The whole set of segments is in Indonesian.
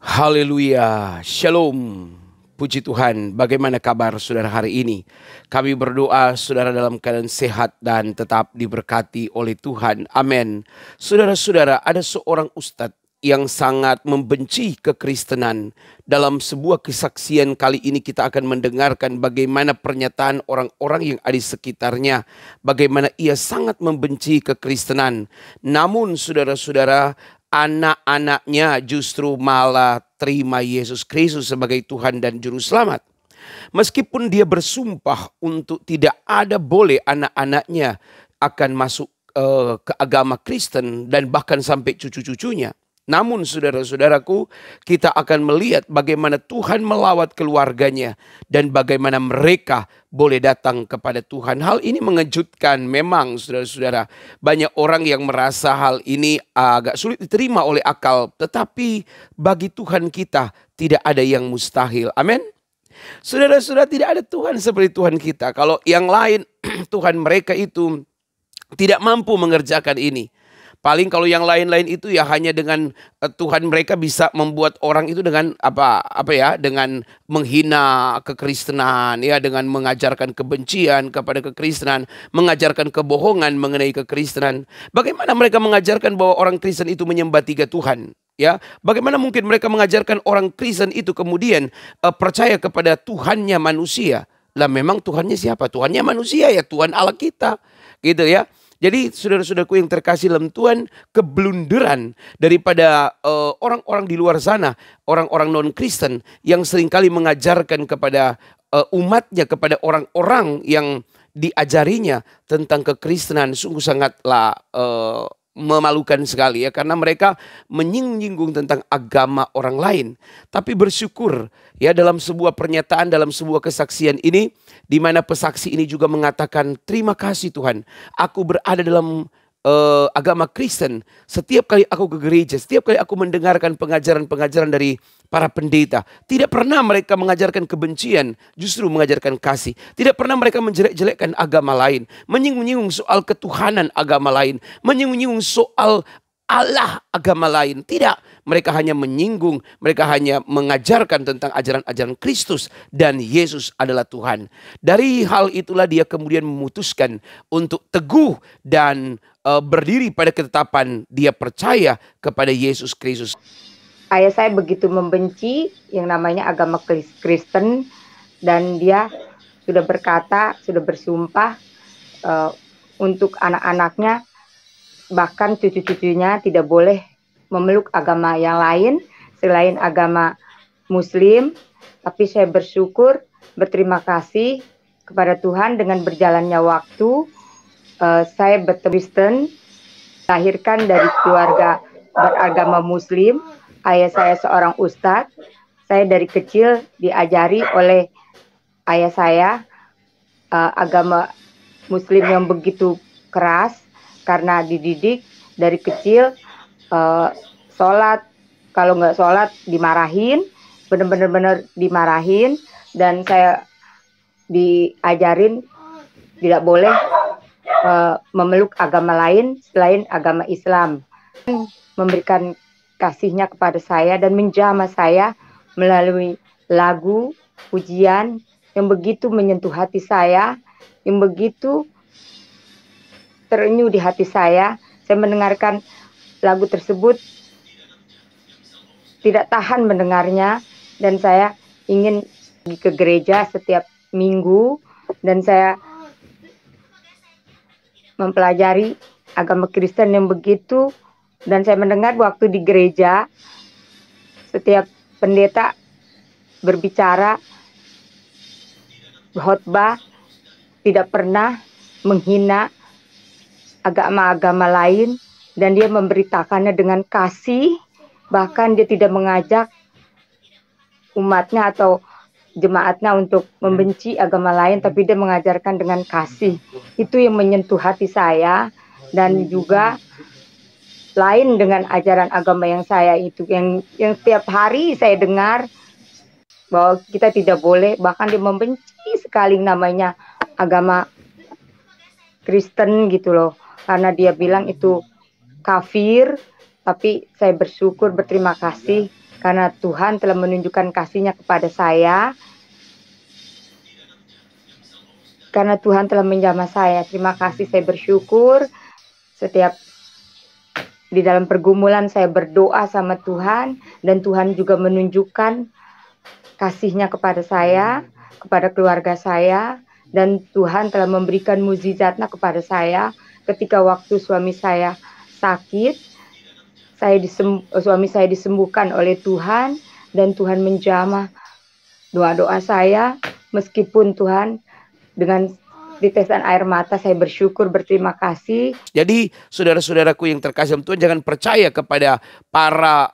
Haleluya, Shalom. Puji Tuhan, bagaimana kabar saudara hari ini? Kami berdoa saudara dalam keadaan sehat dan tetap diberkati oleh Tuhan. Amin. Saudara-saudara, ada seorang ustadz yang sangat membenci kekristenan. Dalam sebuah kesaksian kali ini kita akan mendengarkan bagaimana pernyataan orang-orang yang ada di sekitarnya. Bagaimana ia sangat membenci kekristenan. Namun saudara-saudara, anak-anaknya justru malah terima Yesus Kristus sebagai Tuhan dan Juru Selamat. Meskipun dia bersumpah untuk tidak ada boleh anak-anaknya akan masuk ke agama Kristen dan bahkan sampai cucu-cucunya. Namun saudara-saudaraku, kita akan melihat bagaimana Tuhan melawat keluarganya dan bagaimana mereka boleh datang kepada Tuhan. Hal ini mengejutkan memang saudara-saudara. Banyak orang yang merasa hal ini agak sulit diterima oleh akal. Tetapi bagi Tuhan kita tidak ada yang mustahil. Amin. Saudara-saudara, tidak ada Tuhan seperti Tuhan kita. Kalau yang lain Tuhan mereka itu tidak mampu mengerjakan ini. Paling kalau yang lain-lain itu ya hanya dengan Tuhan mereka bisa membuat orang itu dengan dengan menghina kekristenan, ya, dengan mengajarkan kebencian kepada kekristenan, mengajarkan kebohongan mengenai kekristenan. Bagaimana mereka mengajarkan bahwa orang Kristen itu menyembah 3 Tuhan? Ya, bagaimana mungkin mereka mengajarkan orang Kristen itu kemudian percaya kepada Tuhannya manusia? Lah memang Tuhannya siapa? Tuhannya manusia, ya Tuhan Allah kita, gitu ya. Jadi saudara-saudaraku yang terkasih dalam Tuhan, keblunderan daripada orang-orang di luar sana, orang-orang non-Kristen yang seringkali mengajarkan kepada umatnya, kepada orang-orang yang diajarinya tentang kekristenan, sungguh sangatlah memalukan sekali, ya, karena mereka menyinggung tentang agama orang lain. Tapi bersyukur ya dalam sebuah pernyataan, dalam sebuah kesaksian ini, di mana pesaksi ini juga mengatakan, terima kasih Tuhan, aku berada dalam agama Kristen. Setiap kali aku ke gereja, setiap kali aku mendengarkan pengajaran-pengajaran dari para pendeta, tidak pernah mereka mengajarkan kebencian, justru mengajarkan kasih. Tidak pernah mereka menjelek-jelekkan agama lain, menyinggung-nyinggung soal ketuhanan agama lain, menyinggung-nyinggung soal Allah agama lain. Tidak, mereka hanya menyinggung, mereka hanya mengajarkan tentang ajaran-ajaran Kristus dan Yesus adalah Tuhan. Dari hal itulah dia kemudian memutuskan untuk teguh dan berdiri pada ketetapan dia percaya kepada Yesus Kristus. Ayah saya begitu membenci yang namanya agama Kristen, dan dia sudah berkata, sudah bersumpah untuk anak-anaknya, bahkan cucu-cucunya tidak boleh memeluk agama yang lain selain agama Muslim. Tapi saya bersyukur, berterima kasih kepada Tuhan dengan berjalannya waktu. Saya Kristen, lahirkan dari keluarga beragama Muslim. Ayah saya seorang ustadz. Saya dari kecil diajari oleh ayah saya agama Muslim yang begitu keras, karena dididik dari kecil sholat, kalau nggak sholat dimarahin, benar-benar dimarahin, dan saya diajarin tidak boleh memeluk agama lain selain agama Islam. Memberikan kasihnya kepada saya dan menjamah saya melalui lagu, pujian yang begitu menyentuh hati saya, yang begitu terenyuh di hati saya. Saya mendengarkan lagu tersebut, tidak tahan mendengarnya, dan saya ingin pergi ke gereja setiap minggu, dan saya mempelajari agama Kristen yang begitu. Dan saya mendengar waktu di gereja setiap pendeta berbicara, khotbah, tidak pernah menghina agama-agama lain, dan dia memberitakannya dengan kasih. Bahkan dia tidak mengajak umatnya atau jemaatnya untuk membenci agama lain, tapi dia mengajarkan dengan kasih. Itu yang menyentuh hati saya, dan juga lain dengan ajaran agama yang saya itu, yang setiap hari saya dengar bahwa kita tidak boleh, bahkan dia membenci sekali namanya agama Kristen gitu loh, karena dia bilang itu kafir. Tapi saya bersyukur, berterima kasih karena Tuhan telah menunjukkan kasih-Nya kepada saya, karena Tuhan telah menjamah saya. Terima kasih, saya bersyukur. Setiap di dalam pergumulan saya berdoa sama Tuhan, dan Tuhan juga menunjukkan kasih-Nya kepada saya, kepada keluarga saya, dan Tuhan telah memberikan mukjizat-Nya kepada saya ketika waktu suami saya sakit. Suami saya disembuhkan oleh Tuhan, dan Tuhan menjamah doa-doa saya. Meskipun Tuhan dengan ditetesan air mata, saya bersyukur, berterima kasih. Jadi saudara-saudaraku yang terkasih Tuhan, jangan percaya kepada para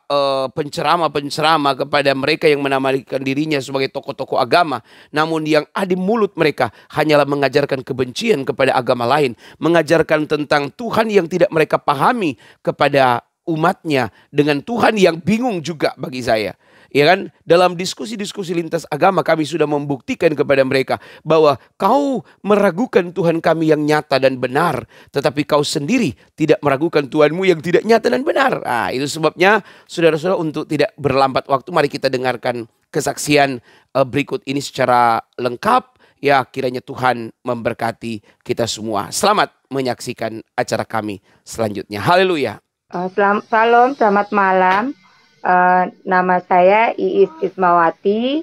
penceramah-penceramah, kepada mereka yang menamakan dirinya sebagai tokoh-tokoh agama, namun yang ada di mulut mereka hanyalah mengajarkan kebencian kepada agama lain, mengajarkan tentang Tuhan yang tidak mereka pahami kepada umatnya, dengan Tuhan yang bingung juga bagi saya. Ya kan, dalam diskusi-diskusi lintas agama kami sudah membuktikan kepada mereka bahwa kau meragukan Tuhan kami yang nyata dan benar, tetapi kau sendiri tidak meragukan Tuhanmu yang tidak nyata dan benar. Nah, itu sebabnya saudara-saudara, untuk tidak berlambat waktu, mari kita dengarkan kesaksian berikut ini secara lengkap. Ya, kiranya Tuhan memberkati kita semua. Selamat menyaksikan acara kami selanjutnya. Haleluya. Salam, selamat malam. Nama saya Iis Ismawati.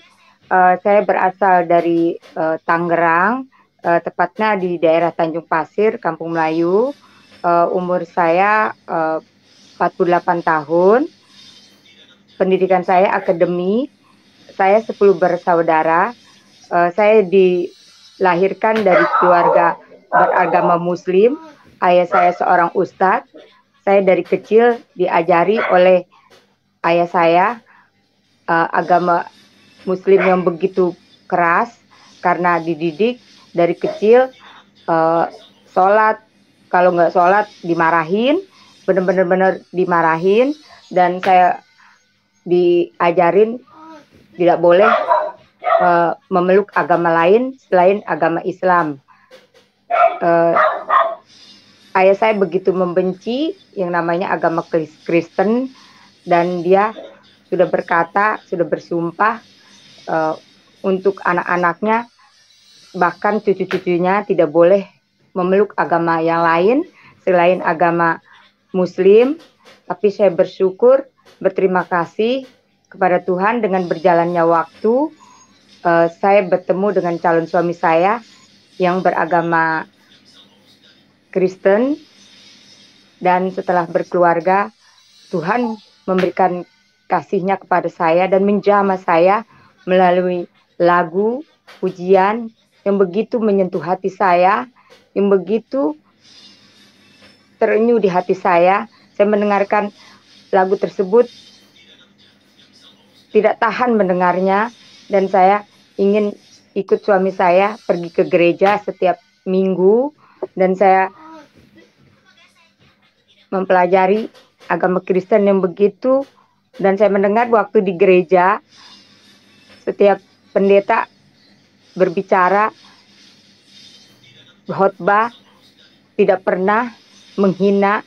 Saya berasal dari Tangerang, tepatnya di daerah Tanjung Pasir, Kampung Melayu. Umur saya 48 tahun. Pendidikan saya akademik. Saya 10 bersaudara. Saya dilahirkan dari keluarga beragama Muslim. Ayah saya seorang ustadz. Saya dari kecil diajari oleh ayah saya agama Muslim yang begitu keras, karena dididik dari kecil sholat, kalau nggak sholat dimarahin, benar-benar dimarahin, dan saya diajarin tidak boleh memeluk agama lain selain agama Islam. Ayah saya begitu membenci yang namanya agama Kristen, dan dia sudah berkata, sudah bersumpah untuk anak-anaknya, bahkan cucu-cucunya tidak boleh memeluk agama yang lain selain agama Muslim. Tapi saya bersyukur, berterima kasih kepada Tuhan, dengan berjalannya waktu saya bertemu dengan calon suami saya yang beragama Kristen, dan setelah berkeluarga Tuhan memberikan kasih-Nya kepada saya dan menjamah saya melalui lagu pujian yang begitu menyentuh hati saya, yang begitu terenyuh di hati saya. Saya mendengarkan lagu tersebut tidak tahan mendengarnya, dan saya ingin ikut suami saya pergi ke gereja setiap minggu, dan saya mempelajari agama Kristen yang begitu. Dan saya mendengar waktu di gereja setiap pendeta berbicara, khotbah, tidak pernah menghina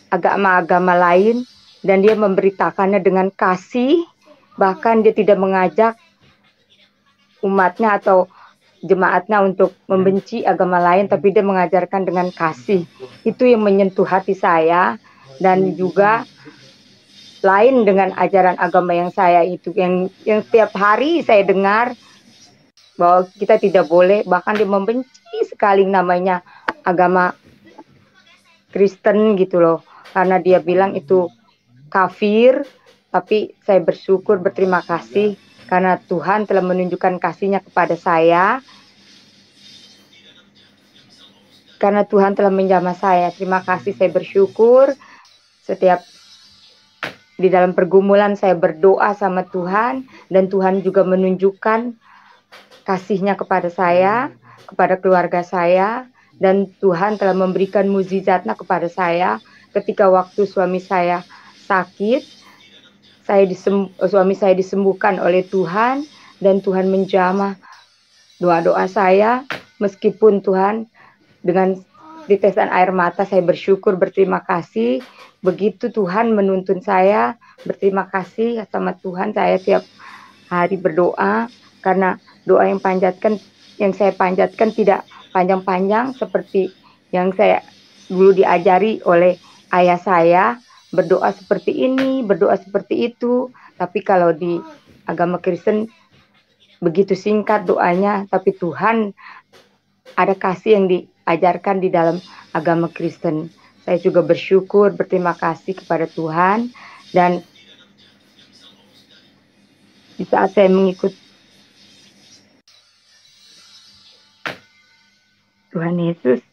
agama-agama lain, dan dia memberitakannya dengan kasih. Bahkan dia tidak mengajak umatnya atau jemaatnya untuk membenci agama lain, tapi dia mengajarkan dengan kasih. Itu yang menyentuh hati saya, dan juga lain dengan ajaran agama yang saya itu, yang setiap hari saya dengar bahwa kita tidak boleh, bahkan dia membenci sekali namanya agama Kristen gitu loh, karena dia bilang itu kafir. Tapi saya bersyukur, berterima kasih, karena Tuhan telah menunjukkan kasih-Nya kepada saya, karena Tuhan telah menjamah saya. Terima kasih, saya bersyukur. Setiap di dalam pergumulan saya berdoa sama Tuhan, dan Tuhan juga menunjukkan kasih-Nya kepada saya, kepada keluarga saya, dan Tuhan telah memberikan mukjizat-Nya kepada saya ketika waktu suami saya sakit. Suami saya disembuhkan oleh Tuhan, dan Tuhan menjamah doa-doa saya. Meskipun Tuhan dengan ditesan air mata, saya bersyukur, berterima kasih. Begitu Tuhan menuntun saya, berterima kasih sama Tuhan. Saya tiap hari berdoa, karena doa yang saya panjatkan tidak panjang-panjang seperti yang saya dulu diajari oleh ayah saya, berdoa seperti ini, berdoa seperti itu. Tapi kalau di agama Kristen begitu singkat doanya, tapi Tuhan ada kasih yang diajarkan di dalam agama Kristen. Saya juga bersyukur, berterima kasih kepada Tuhan, dan di saat saya mengikut Tuhan Yesus,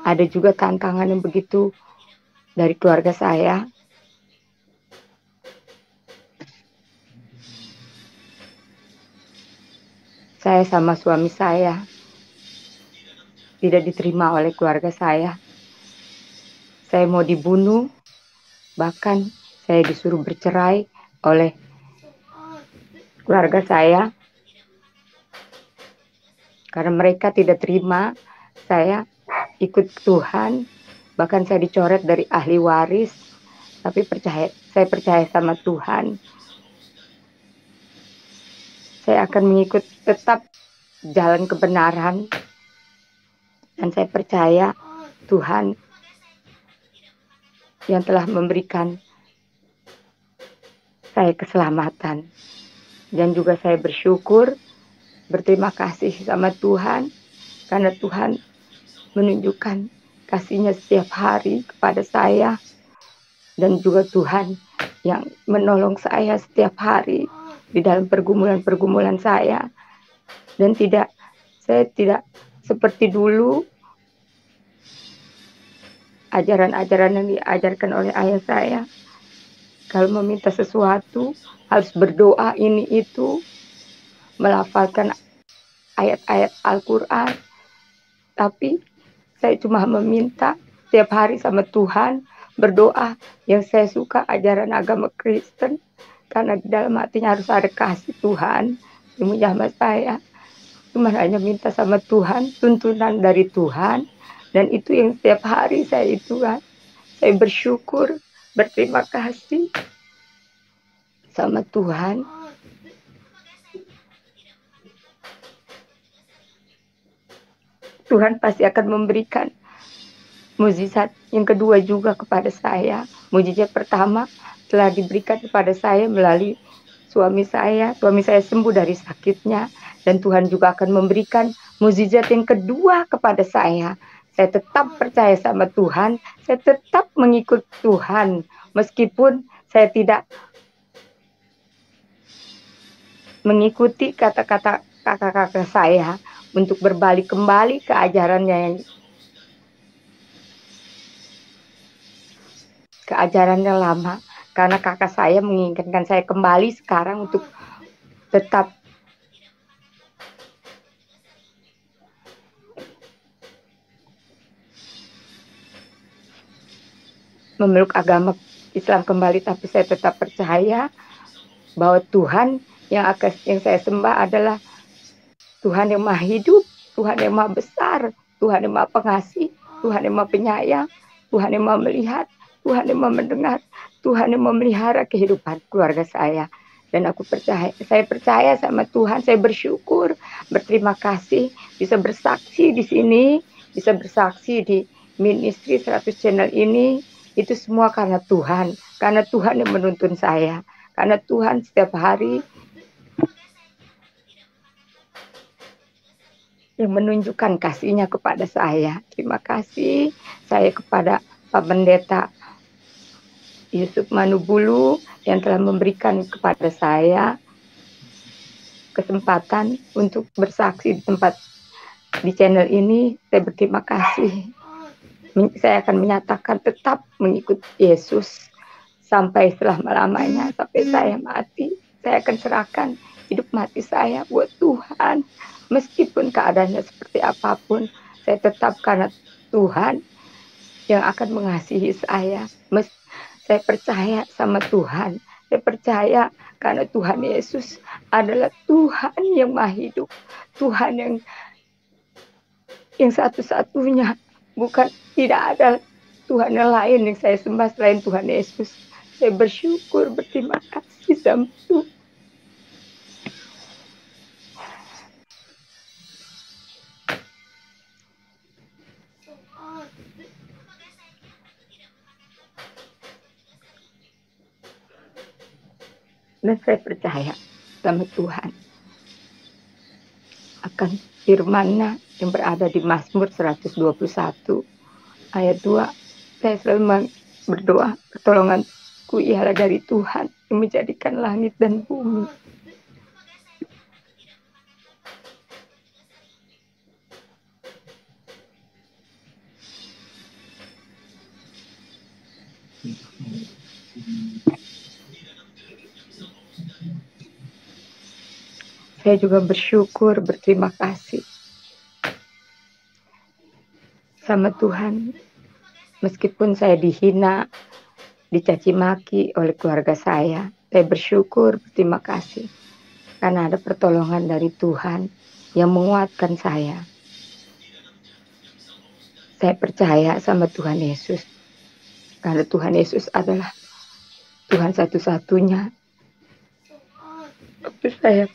ada juga tantangan yang begitu dari keluarga saya. Saya sama suami saya tidak diterima oleh keluarga saya. Saya mau dibunuh, bahkan saya disuruh bercerai oleh keluarga saya karena mereka tidak terima saya ikut Tuhan. Bahkan saya dicoret dari ahli waris, tapi saya percaya sama Tuhan. Saya akan mengikut tetap jalan kebenaran, dan saya percaya Tuhan yang telah memberikan saya keselamatan. Dan juga saya bersyukur, berterima kasih sama Tuhan, karena Tuhan menunjukkan kasih-Nya setiap hari kepada saya, dan juga Tuhan yang menolong saya setiap hari di dalam pergumulan-pergumulan saya. Dan saya tidak seperti dulu ajaran-ajaran yang diajarkan oleh ayah saya. Kalau meminta sesuatu harus berdoa ini itu, melafalkan ayat-ayat Al-Quran. Tapi saya cuma meminta setiap hari sama Tuhan, berdoa. Yang saya suka ajaran agama Kristen, karena di dalam hatinya harus ada kasih Tuhan yang menjamah saya. Cuma hanya minta sama Tuhan, tuntunan dari Tuhan, dan itu yang setiap hari saya saya bersyukur, berterima kasih sama Tuhan. Tuhan pasti akan memberikan mukjizat yang kedua juga kepada saya. Mukjizat pertama telah diberikan kepada saya melalui suami saya. Suami saya sembuh dari sakitnya, dan Tuhan juga akan memberikan mukjizat yang kedua kepada saya. Saya tetap percaya sama Tuhan, saya tetap mengikut Tuhan, meskipun saya tidak mengikuti kata-kata kakak-kakak saya untuk berbalik kembali ke ajarannya lama, karena kakak saya menginginkan saya kembali sekarang untuk tetap memeluk agama Islam kembali. Tapi saya tetap percaya bahwa Tuhan yang saya sembah adalah Tuhan yang maha hidup, Tuhan yang maha besar, Tuhan yang maha pengasih, Tuhan yang maha penyayang, Tuhan yang maha melihat, Tuhan yang maha mendengar, Tuhan yang memelihara kehidupan keluarga saya. Dan saya percaya sama Tuhan, saya bersyukur, berterima kasih bisa bersaksi di sini, bisa bersaksi di ministry 100 channel ini. Itu semua karena Tuhan yang menuntun saya, karena Tuhan setiap hari yang menunjukkan kasih-Nya kepada saya. Terima kasih saya kepada Pak Pendeta Yusuf Manubulu yang telah memberikan kepada saya kesempatan untuk bersaksi di channel ini. Saya berterima kasih. Saya akan menyatakan tetap mengikut Yesus sampai selama-lamanya, sampai saya mati. Saya akan serahkan hidup mati saya buat Tuhan. Meskipun keadaannya seperti apapun, saya tetap karena Tuhan yang akan mengasihi saya. Saya percaya sama Tuhan. Saya percaya karena Tuhan Yesus adalah Tuhan yang maha hidup. Tuhan yang satu-satunya, bukan Tidak ada Tuhan yang lain yang saya sembah selain Tuhan Yesus. Saya bersyukur, berterima kasih sama Tuhan. Dan saya percaya sama Tuhan akan firman-Nya yang berada di Mazmur 121 ayat 2. Saya selalu berdoa, pertolonganku ialah dari Tuhan yang menjadikan langit dan bumi. Saya juga bersyukur, berterima kasih sama Tuhan. Meskipun saya dihina, dicaci maki oleh keluarga saya bersyukur, berterima kasih. Karena ada pertolongan dari Tuhan yang menguatkan saya. Saya percaya sama Tuhan Yesus. Karena Tuhan Yesus adalah Tuhan satu-satunya. Tapi saya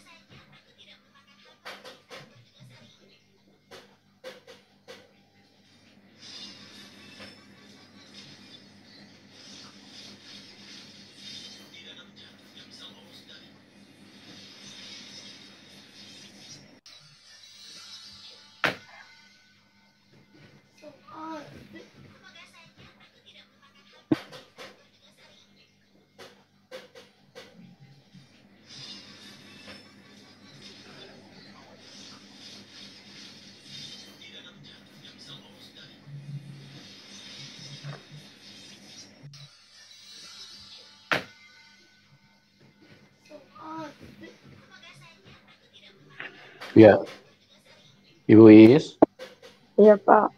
Ya, Ibu Is. Iya, Pak.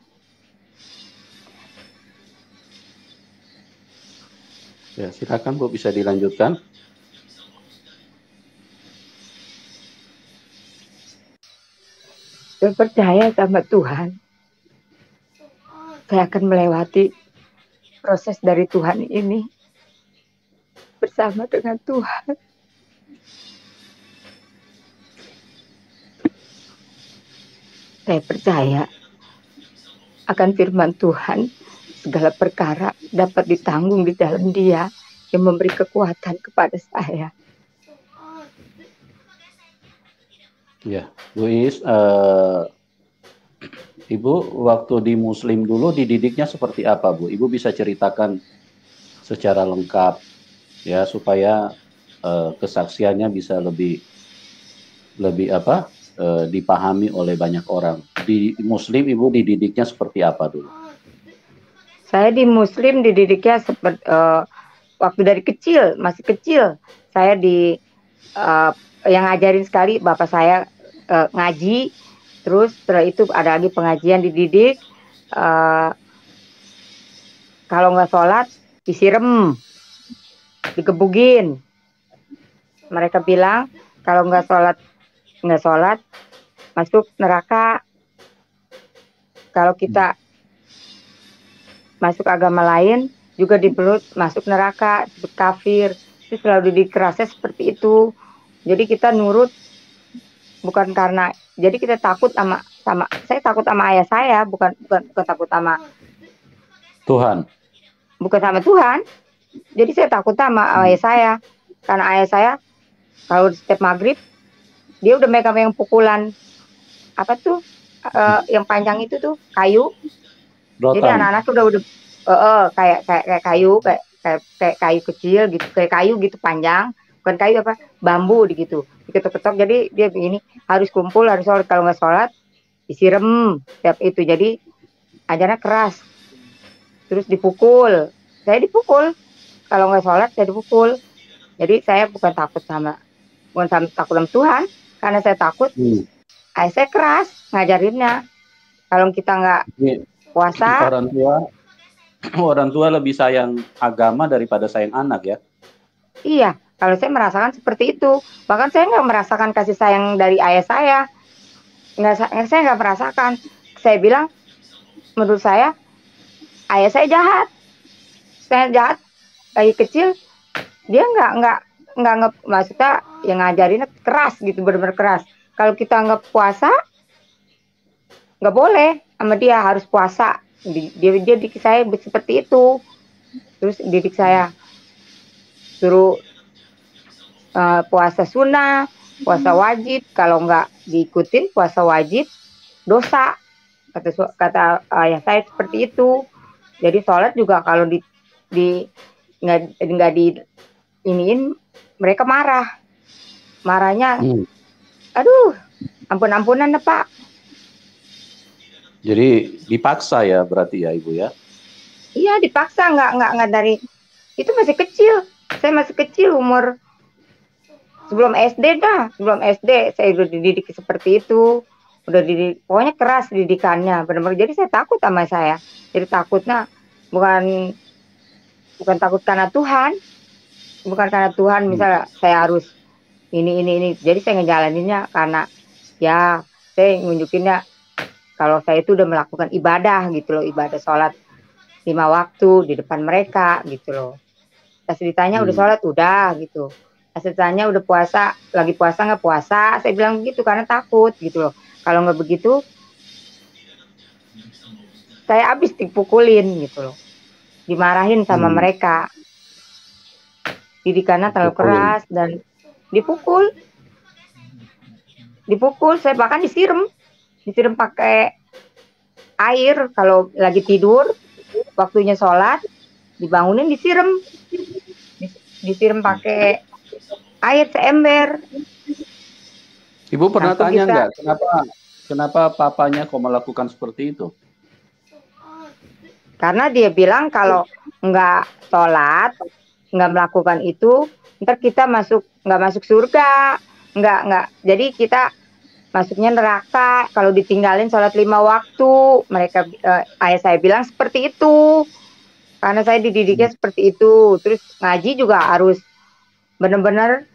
Ya, silakan Bu, bisa dilanjutkan. Saya percaya sama Tuhan. Saya akan melewati proses dari Tuhan ini bersama dengan Tuhan. Saya percaya akan firman Tuhan, segala perkara dapat ditanggung di dalam Dia yang memberi kekuatan kepada saya. Ya, Bu Is, Ibu waktu di Muslim dulu dididiknya seperti apa, Bu? Ibu bisa ceritakan secara lengkap ya supaya kesaksiannya bisa lebih dipahami oleh banyak orang. Di Muslim Ibu dididiknya seperti apa dulu? Saya di Muslim dididiknya seperti waktu dari kecil, masih kecil. Saya yang ngajarin sekali bapak saya ngaji, terus setelah itu ada lagi pengajian dididik. Kalau nggak sholat disiram, digebugin. Mereka bilang kalau nggak sholat masuk neraka. Kalau kita masuk agama lain juga dibelut masuk neraka, disebut kafir. Itu selalu dididik kerasnya seperti itu. Jadi kita nurut bukan karena, jadi kita takut sama saya takut sama ayah saya, bukan takut sama Tuhan. Bukan sama Tuhan. Jadi saya takut sama ayah saya. Karena ayah saya kalau setiap maghrib dia udah megang pukulan apa tuh yang panjang itu tuh kayu. Rotan. Jadi anak-anak udah kayak kayu, kayak kayu kecil gitu, kayak kayu gitu panjang, bukan kayu apa, bambu gitu, diketok-ketok. Jadi dia begini, harus kumpul, harus sholat. Kalau nggak sholat disiram setiap itu. Jadi ajarnya keras, terus dipukul. Saya dipukul kalau nggak sholat, saya dipukul. Jadi saya bukan takut sama Tuhan, karena saya takut ayah saya keras ngajarinnya. Kalau kita nggak puasa, orang tua lebih sayang agama daripada sayang anak ya. Iya, kalau saya merasakan seperti itu. Bahkan saya nggak merasakan kasih sayang dari ayah saya. Saya nggak merasakan. Saya bilang, menurut saya ayah saya jahat dari kecil. Dia nggak maksudnya yang ngajarinnya keras gitu, benar-benar keras. Kalau kita nggak puasa, nggak boleh sama dia, harus puasa. Dia didik saya seperti itu. Terus didik saya suruh puasa sunnah, puasa wajib. Kalau nggak diikutin puasa wajib, dosa. Kata ayah saya seperti itu. Jadi sholat juga kalau nggak di iniin, mereka marahnya, aduh, ampun-ampunan deh Pak. Jadi dipaksa ya berarti ya Ibu ya? Iya dipaksa, nggak dari, itu masih kecil, saya masih kecil, umur sebelum SD saya udah dididik seperti itu, udah dididik, pokoknya keras didikannya, benar-benar. Jadi saya takut sama saya, jadi takutnya bukan takut karena Tuhan, misalnya saya harus ini, jadi saya ngejalaninnya karena ya saya nunjukinnya kalau saya itu udah melakukan ibadah gitu loh, ibadah sholat 5 waktu di depan mereka gitu loh. Pas ditanya udah sholat, udah gitu. Pas ditanya udah puasa, lagi puasa nggak puasa, saya bilang begitu karena takut gitu loh. Kalau nggak begitu, saya habis dipukulin gitu loh, dimarahin sama mereka. Didikannya terlalu keras dan dipukul, saya bahkan disiram pakai air. Kalau lagi tidur, waktunya sholat, dibangunin disiram pakai air seember. Ibu pernah tanya nggak kenapa papanya kok melakukan seperti itu? Karena dia bilang kalau nggak sholat, nggak melakukan itu, ntar kita nggak masuk surga, nggak. Jadi kita masuknya neraka kalau ditinggalin sholat 5 waktu. Mereka ayah saya bilang seperti itu, karena saya dididiknya seperti itu. Terus ngaji juga harus benar-benar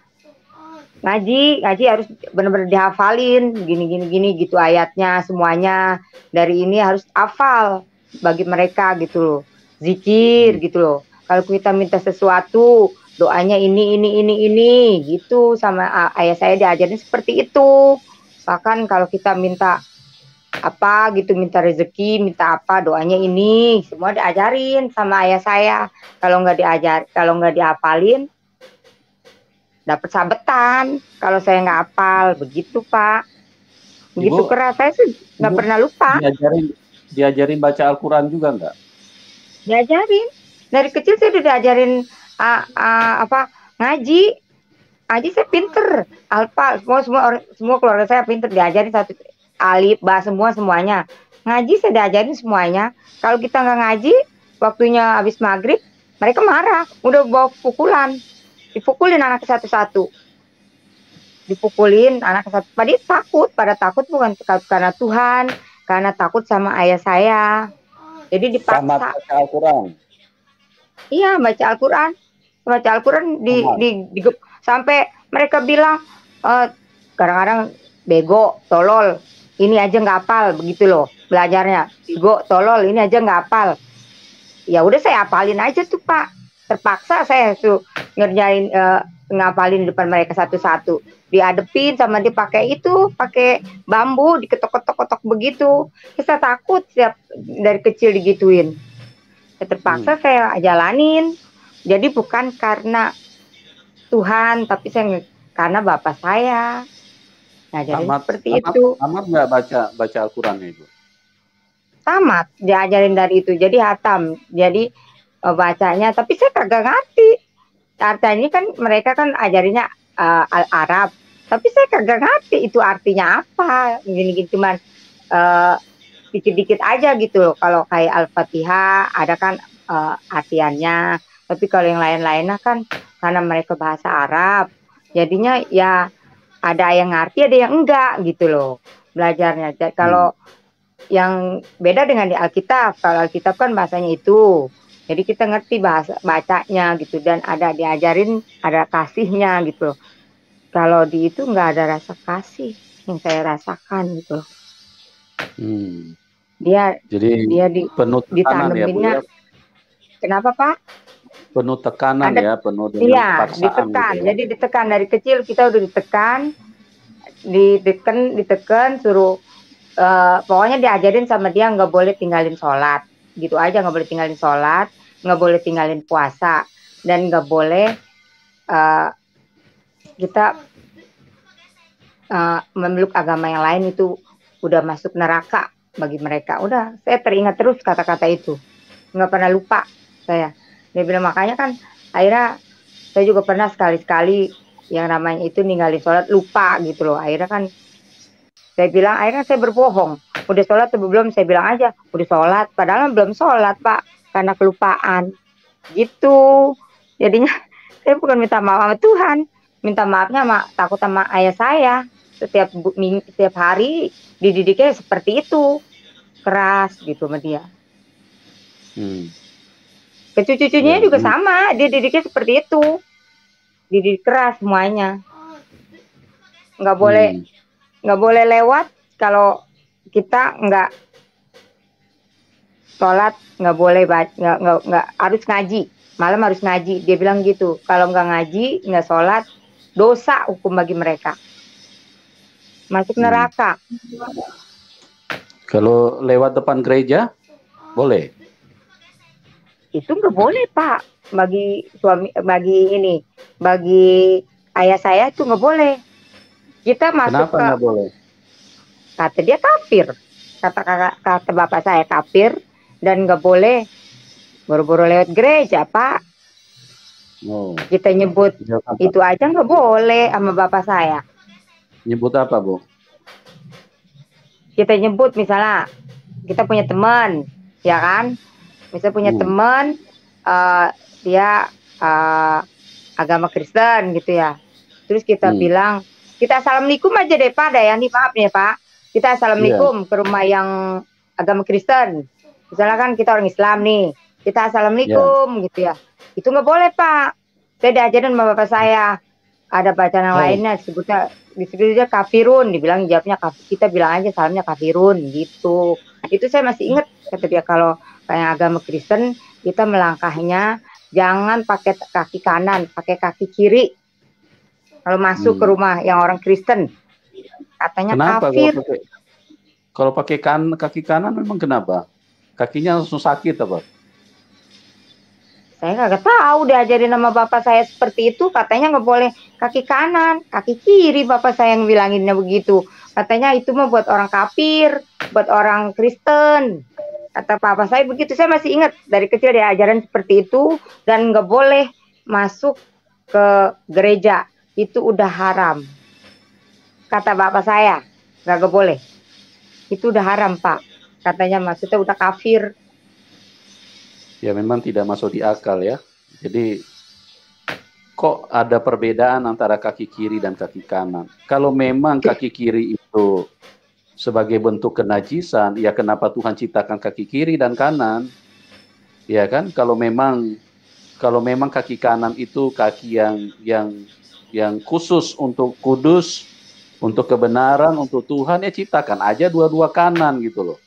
ngaji harus benar-benar dihafalin, gini gitu ayatnya semuanya. Dari ini harus hafal bagi mereka gitu loh, zikir gitu loh. Kalau kita minta sesuatu, doanya ini gitu, sama ayah saya diajarin seperti itu. Bahkan kalau kita minta apa gitu, minta rezeki, minta apa, doanya ini, semua diajarin sama ayah saya. Kalau nggak dihafalin, dapat sabetan. Kalau saya nggak hafal, begitu Pak. Begitu keras, saya sih nggak pernah lupa. Diajarin baca Al-Quran juga nggak? Diajarin. Dari kecil saya udah diajarin ngaji saya pinter, alfa, semua keluarga saya pinter, diajarin satu alif, ba, semuanya. Ngaji saya diajarin semuanya. Kalau kita nggak ngaji, waktunya habis maghrib, mereka marah, udah bawa pukulan, dipukulin anak satu-satu, pada takut bukan karena Tuhan, karena takut sama ayah saya. Jadi dipaksa. Sama baca Al-Quran. Iya, baca Al-Quran sampai mereka bilang kadang-kadang bego, tolol, ini aja nggak hafal, begitu loh belajarnya. Bego, tolol, ini aja nggak hafal. Ya udah saya hafalin aja tuh Pak. Terpaksa saya tuh ngerjain ngapalin di depan mereka satu-satu. Diadepin sama dia pakai bambu, diketok-ketok begitu. Saya takut dari kecil digituin. Terpaksa saya jalanin. Jadi bukan karena Tuhan, tapi karena bapak saya ngajarin seperti itu. Tamat nggak baca Al-Quran ya Ibu? Tamat, diajarin dari itu. Jadi hatam. Jadi bacanya, tapi saya kagak ngerti. Artinya kan mereka kan ajarinnya Arab, tapi saya kagak ngerti itu artinya apa. Gini-gini cuman dikit-dikit aja gitu loh. Kalau kayak Al-Fatihah ada kan artiannya, tapi kalau yang lain-lainnya kan karena mereka bahasa Arab, jadinya ya ada yang ngerti, ada yang enggak gitu loh belajarnya. Kalau yang beda dengan di Alkitab, kalau Alkitab kan bahasanya itu, jadi kita ngerti bahasa bacanya gitu, dan ada diajarin, ada kasihnya gitu loh. Kalau di itu nggak ada rasa kasih yang saya rasakan gitu loh. Dia Jadi dia penuh tekanan ya Bu ya, ditaneminnya. Kenapa Pak? penuh tekanan Ada, ya, penuh dengan iya, paksaan gitu ditekan. ya. Jadi ditekan dari kecil kita udah ditekan, ditekan, suruh pokoknya diajarin sama dia nggak boleh tinggalin sholat, gitu aja, nggak boleh tinggalin sholat, nggak boleh tinggalin puasa, dan nggak boleh eh, kita memeluk agama yang lain, itu udah masuk neraka bagi mereka. Udah, saya teringat terus kata-kata itu, nggak pernah lupa saya. Dia bilang, makanya kan akhirnya saya juga pernah sekali-sekali yang namanya itu ninggalin sholat, lupa gitu loh. Akhirnya kan saya bilang, akhirnya saya berbohong. Udah sholat atau belum? Saya bilang aja, udah sholat. Padahal belum sholat, Pak. Karena kelupaan. Gitu. Jadinya saya bukan minta maaf sama Tuhan. Minta maafnya takut sama ayah saya. Setiap hari dididiknya seperti itu. Keras gitu sama dia. Ke cucu-cucunya juga sama. Dia didiknya seperti itu. Dididik keras semuanya. Nggak boleh lewat kalau kita nggak sholat, nggak boleh nggak harus ngaji, malam harus ngaji. Dia bilang gitu, kalau nggak ngaji, nggak sholat, dosa hukum bagi mereka, masuk neraka. Kalau lewat depan gereja boleh? Itu nggak boleh Pak, bagi ayah saya itu nggak boleh. Kita masuk. Kenapa nggak boleh? Kata dia kafir, kata bapak saya kafir, dan nggak boleh boro-boro lewat gereja Pak. Kita nyebut itu aja nggak boleh sama bapak saya. Nyebut apa Bu? Kita nyebut misalnya kita punya teman, ya kan? Misalnya punya teman, dia agama Kristen gitu ya. Terus kita bilang, kita assalamualaikum aja deh Pak, Dayani, maaf ya Pak. Kita assalamualaikum ke rumah yang agama Kristen. Misalnya kan kita orang Islam nih, kita assalamualaikum gitu ya. Itu nggak boleh Pak. Saya diajarin sama bapak saya. Ada bacaan yang lainnya disebutnya kafirun, dibilang jawabnya kita bilang aja salamnya kafirun gitu. Itu saya masih ingat, kata dia, kalau kayak agama Kristen kita melangkahnya jangan pakai kaki kanan, pakai kaki kiri. Kalau masuk ke rumah yang orang Kristen, katanya kenapa kafir. Kalau pakai kaki kanan memang kenapa? Kakinya langsung sakit apa? Saya nggak tahu, diajarin sama bapak saya seperti itu, katanya nggak boleh kaki kanan, kaki kiri. Bapak saya yang bilanginnya begitu. Katanya itu mah buat orang kafir, buat orang Kristen. Kata papa saya begitu. Saya masih ingat dari kecil diajaran seperti itu, dan nggak boleh masuk ke gereja. Itu udah haram. Kata bapak saya, nggak boleh. Itu udah haram Pak. Katanya maksudnya udah kafir. Ya memang tidak masuk di akal ya. Jadi kok ada perbedaan antara kaki kiri dan kaki kanan? Kalau memang kaki kiri itu sebagai bentuk kenajisan, ya kenapa Tuhan ciptakan kaki kiri dan kanan? Ya kan? Kalau memang kaki kanan itu kaki yang khusus untuk kudus, untuk kebenaran, untuk Tuhan, ya ciptakan aja dua-dua kanan gitu loh.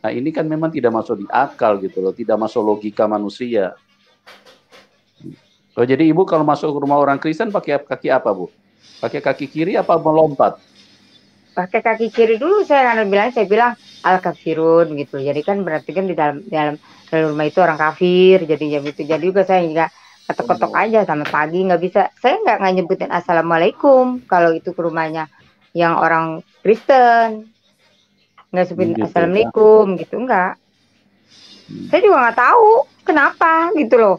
Nah ini kan memang tidak masuk di akal gitu loh, tidak masuk logika manusia. Oh, jadi Ibu kalau masuk ke rumah orang Kristen pakai kaki apa Bu? Pakai kaki kiri apa melompat? Pakai kaki kiri dulu. Saya bilang al-kafirun gitu. Jadi kan berarti kan di dalam rumah itu orang kafir. Jadi gitu. Jadi juga saya juga ketok-ketok aja sama pagi, nggak bisa. Saya nggak nyebutin assalamualaikum kalau itu ke rumahnya yang orang Kristen. Nggak sebutin assalamualaikum gitu, enggak. Saya juga nggak tahu kenapa gitu loh.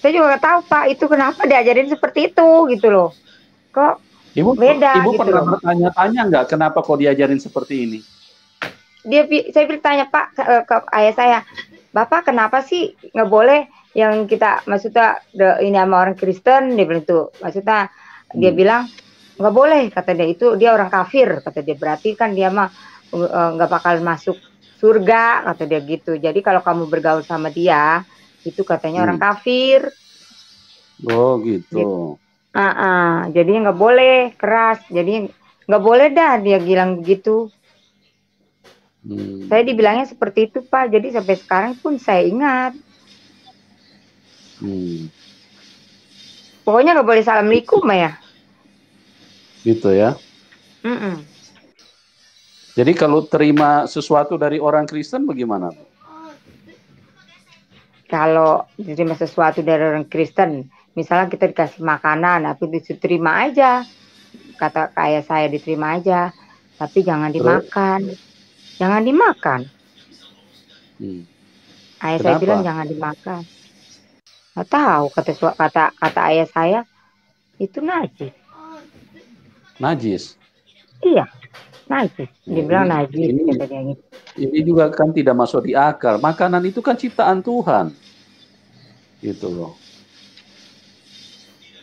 Saya juga nggak tahu Pak, itu kenapa diajarin seperti itu gitu loh. Kok beda Ibu gitu pernah loh. bertanya-tanya nggak kenapa kok diajarin seperti ini? Saya bertanya Pak ke ayah saya, Bapak kenapa sih nggak boleh yang kita, maksudnya ini sama orang Kristen, dia bilang tuh, maksudnya dia bilang nggak boleh, kata dia, itu dia orang kafir, kata dia, berarti kan dia mah nggak bakal masuk surga, kata dia gitu. Jadi kalau kamu bergaul sama dia, itu katanya orang kafir. Oh gitu. Jadi nggak boleh keras, jadi nggak boleh dah dia bilang begitu. Saya dibilangnya seperti itu Pak, jadi sampai sekarang pun saya ingat. Pokoknya nggak boleh assalamualaikum ya. Gitu ya. Jadi kalau terima sesuatu dari orang Kristen bagaimana? Kalau diterima sesuatu dari orang Kristen, misalnya kita dikasih makanan, tapi diterima aja. Kata ayah saya diterima aja, tapi jangan dimakan. Jangan dimakan. Ayah saya bilang jangan dimakan. Nggak tahu kata ayah saya itu najis. Najis. Iya, najis. Dia bilang najis. Ini juga kan tidak masuk di akal. Makanan itu kan ciptaan Tuhan. Gitu loh.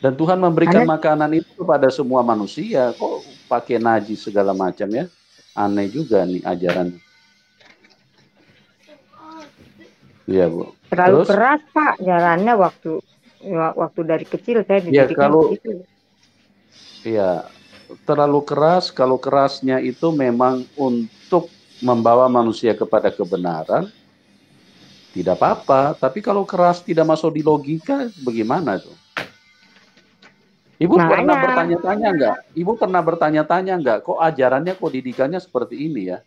Dan Tuhan memberikan makanan itu kepada semua manusia. Kok pakai najis segala macam ya? Aneh juga nih ajaran. Iya Bu. Terlalu keras Pak jalannya waktu dari kecil saya dididiknya begitu. Iya, terlalu keras. Kalau kerasnya itu memang untuk membawa manusia kepada kebenaran, tidak apa-apa. Tapi kalau keras tidak masuk di logika, bagaimana tuh? Ibu pernah bertanya-tanya nggak? Ibu pernah bertanya-tanya nggak? Kok ajarannya, kok didikannya seperti ini ya?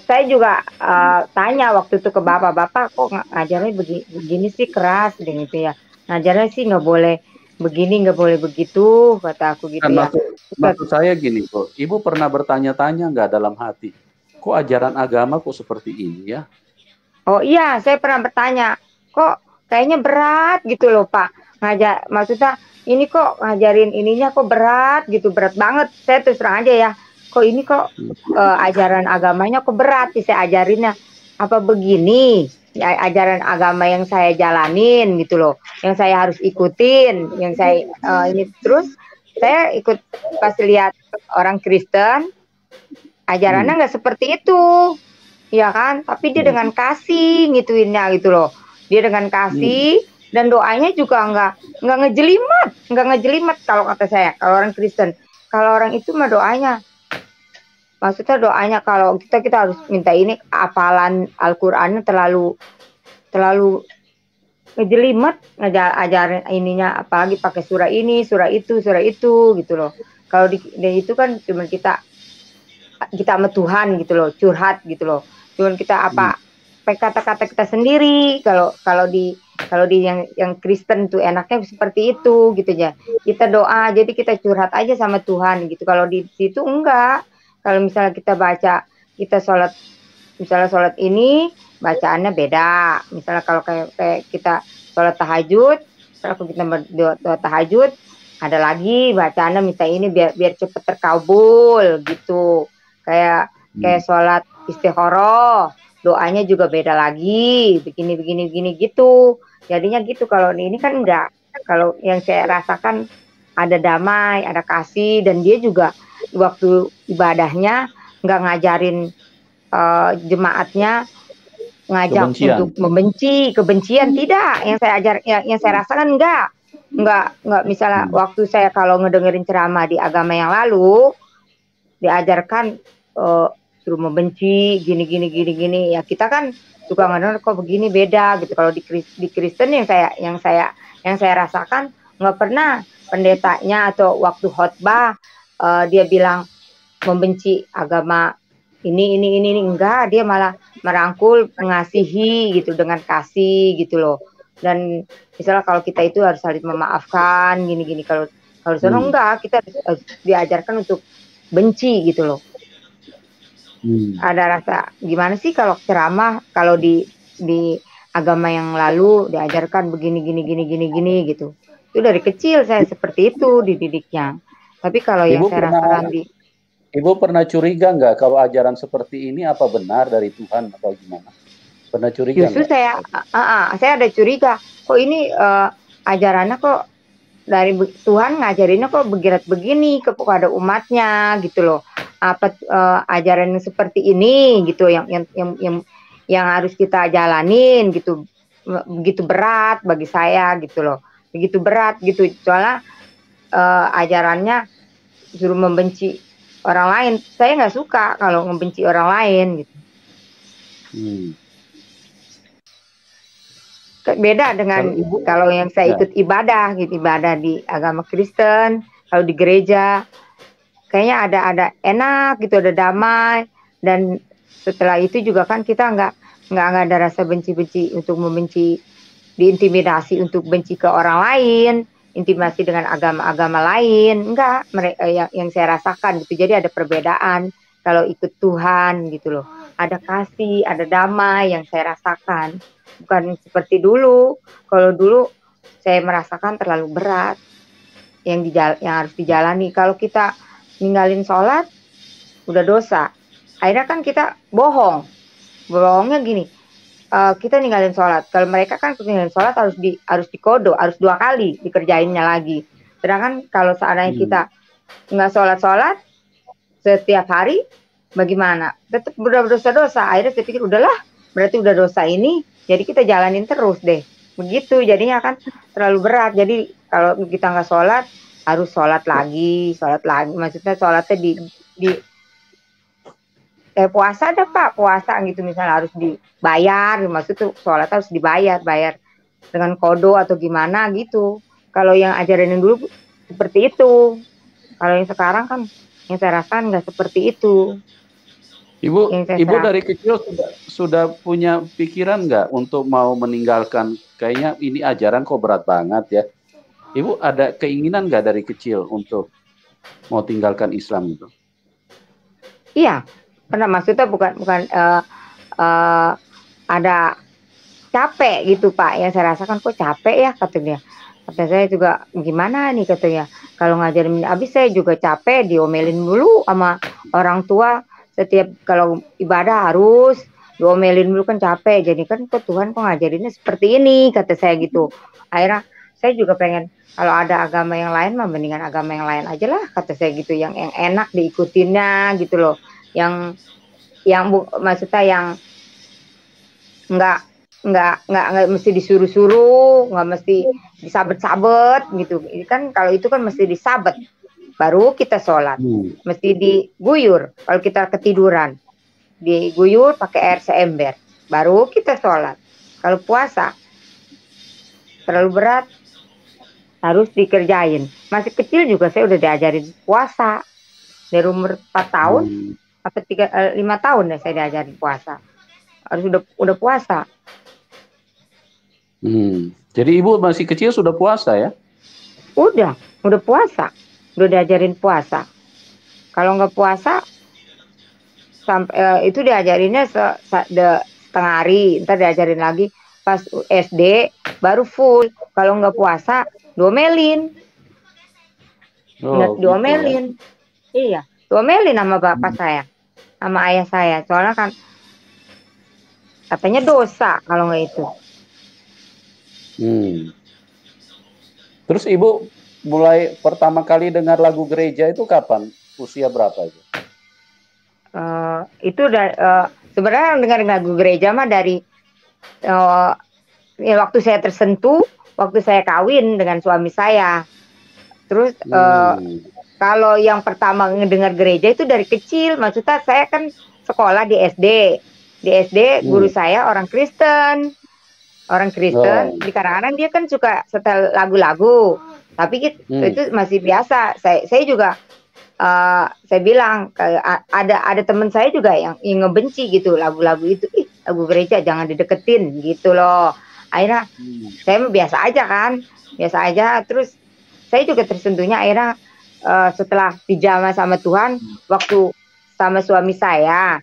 Saya juga tanya waktu itu ke bapak kok ngajarnya begini sih keras gitu ya. Ngajarnya sih nggak boleh begini, nggak boleh begitu, kata aku gitu ya. Maksud saya gini kok, Ibu pernah bertanya-tanya nggak dalam hati, kok ajaran agama kok seperti ini ya? Oh iya, saya pernah bertanya, kok kayaknya berat gitu loh Pak. Maksudnya ini kok ngajarin ininya kok berat gitu, berat banget. Saya terus terang aja ya. Kok ini kok ajaran agamanya kok berat sih saya ajarinnya. Apa begini ya, ajaran agama yang saya jalanin gitu loh, yang saya harus ikutin, yang saya ini terus saya ikut pas lihat orang Kristen ajarannya nggak seperti itu, ya kan? Tapi dia dengan kasih ngituinnya gitu loh. Dia dengan kasih dan doanya juga nggak ngejelimet kalau kata saya. Kalau orang Kristen, kalau orang itu mah doanya. Maksudnya doanya kalau kita harus minta ini, hafalan Al-Qur'annya terlalu ngejelimet, ngajarin ininya apalagi pakai surah ini, surah itu gitu loh. Kalau di itu kan cuma kita sama Tuhan gitu loh, curhat gitu loh. Cuman kita kata-kata kita sendiri. Kalau di yang Kristen tuh enaknya seperti itu gitu ya. Kita doa, jadi kita curhat aja sama Tuhan gitu. Kalau di situ enggak. Kalau misalnya kita baca, kita misalnya sholat ini bacaannya beda. Misalnya kalau kayak kita sholat tahajud, kalau kita berdoa tahajud, ada lagi bacaannya minta ini biar cepet terkabul gitu. Kayak sholat istikharah, doanya juga beda lagi, begini gitu. Jadinya gitu. Kalau ini kan enggak. Kalau yang saya rasakan ada damai, ada kasih, dan dia juga waktu ibadahnya nggak ngajarin jemaatnya ngajak untuk membenci, kebencian tidak. Yang saya yang saya rasakan enggak misalnya waktu saya kalau ngedengerin ceramah di agama yang lalu diajarkan suruh membenci gini ya, kita kan juga ngedenger kok begini beda gitu. Kalau di Kristen yang saya rasakan nggak pernah pendetanya atau waktu khotbah dia bilang membenci agama ini enggak. Dia malah merangkul, mengasihi gitu dengan kasih gitu loh. Dan misalnya kalau kita itu harus saling memaafkan gini kalau sana enggak, kita harus diajarkan untuk benci gitu loh. Ada rasa gimana sih kalau ceramah, kalau di agama yang lalu diajarkan begini gitu. Itu dari kecil saya seperti itu dididiknya. Tapi kalau yang saya rasakan Ibu pernah curiga nggak kalau ajaran seperti ini apa benar dari Tuhan atau gimana? Pernah curiga? Justru saya ada curiga. Kok ini ajarannya kok dari Tuhan ngajarinnya kok begirat begini kepada umatnya gitu loh. Apa ajaran yang seperti ini gitu yang harus kita jalanin gitu. Begitu berat bagi saya gitu loh. Begitu berat gitu. Soalnya ajarannya suruh membenci orang lain. Saya nggak suka kalau ngebenci orang lain gitu. Beda dengan kalau yang saya ikut ibadah gitu, ibadah di agama Kristen, kalau di gereja kayaknya ada enak gitu, ada damai, dan setelah itu juga kan kita nggak ada rasa benci-benci untuk membenci, diintimidasi untuk benci ke orang lain, intimidasi dengan agama-agama lain, enggak. Mereka yang saya rasakan gitu. Jadi ada perbedaan kalau ikut Tuhan gitu loh. Ada kasih, ada damai yang saya rasakan. Bukan seperti dulu. Kalau dulu saya merasakan terlalu berat yang harus dijalani. Kalau kita ninggalin sholat, udah dosa. Akhirnya kan kita bohong. Bohongnya gini, kita ninggalin sholat. Kalau mereka kan ninggalin sholat harus dikodo, harus 2 kali dikerjainnya lagi. Sedangkan kalau seandainya kita nggak sholat setiap hari, bagaimana? Tetap udah berdosa-dosa. Akhirnya saya pikir udahlah, berarti udah dosa ini, jadi kita jalanin terus deh. Begitu, jadinya kan terlalu berat. Jadi kalau kita nggak sholat, harus sholat lagi. Maksudnya sholatnya puasa ada Pak, puasa gitu misalnya harus dibayar, maksud tuh sholat harus bayar dengan kodo atau gimana gitu. Kalau yang ajaran yang dulu seperti itu. Kalau yang sekarang kan yang saya rasakan nggak seperti itu. Ibu dari kecil sudah punya pikiran nggak untuk mau meninggalkan, kayaknya ini ajaran kok berat banget ya. Ibu ada keinginan nggak dari kecil untuk mau tinggalkan Islam itu? Iya, pernah, maksudnya bukan ada capek gitu Pak, yang saya rasakan kok capek ya katanya. Kata saya juga gimana nih katanya, kalau ngajarin habis saya juga capek, diomelin dulu sama orang tua, setiap kalau ibadah harus diomelin dulu kan capek, jadi kan kok Tuhan kok ngajarinnya seperti ini, kata saya gitu. Akhirnya saya juga pengen kalau ada agama yang lain mah mendingan agama yang lain aja lah, kata saya gitu, yang enak diikutinnya gitu loh, yang maksudnya yang nggak mesti disuruh-suruh, nggak mesti disabet-sabet gitu. Ini kan kalau itu kan mesti disabet baru kita sholat, mesti diguyur kalau kita ketiduran, diguyur pakai air seember baru kita sholat. Kalau puasa terlalu berat harus dikerjain. Masih kecil juga saya udah diajarin puasa dari umur 4 tahun atau 5 tahun ya saya diajarin puasa, harus udah puasa. Jadi ibu masih kecil sudah puasa ya? Udah puasa, udah diajarin puasa. Kalau nggak puasa sampai itu diajarinnya setengah hari, ntar diajarin lagi pas SD baru full. Kalau nggak puasa diomelin, diomelin, gitu ya? Iya, diomelin sama bapak saya, sama ayah saya. Soalnya kan katanya dosa kalau nggak itu. Terus ibu mulai pertama kali dengar lagu gereja itu kapan? Usia berapa itu? Itu sebenarnya dengar lagu gereja mah dari waktu saya tersentuh, waktu saya kawin dengan suami saya. Terus kalau yang pertama ngedengar gereja itu dari kecil, maksudnya saya kan sekolah di SD. Di SD guru saya orang Kristen. Di kadang-kadang dia kan suka setel lagu-lagu, tapi itu masih biasa. Saya juga saya bilang ada teman saya juga yang ngebenci gitu lagu-lagu itu, lagu gereja jangan dideketin gitu loh. Akhirnya saya biasa aja kan, biasa aja. Terus saya juga tersentuhnya akhirnya setelah dijamah sama Tuhan, waktu sama suami saya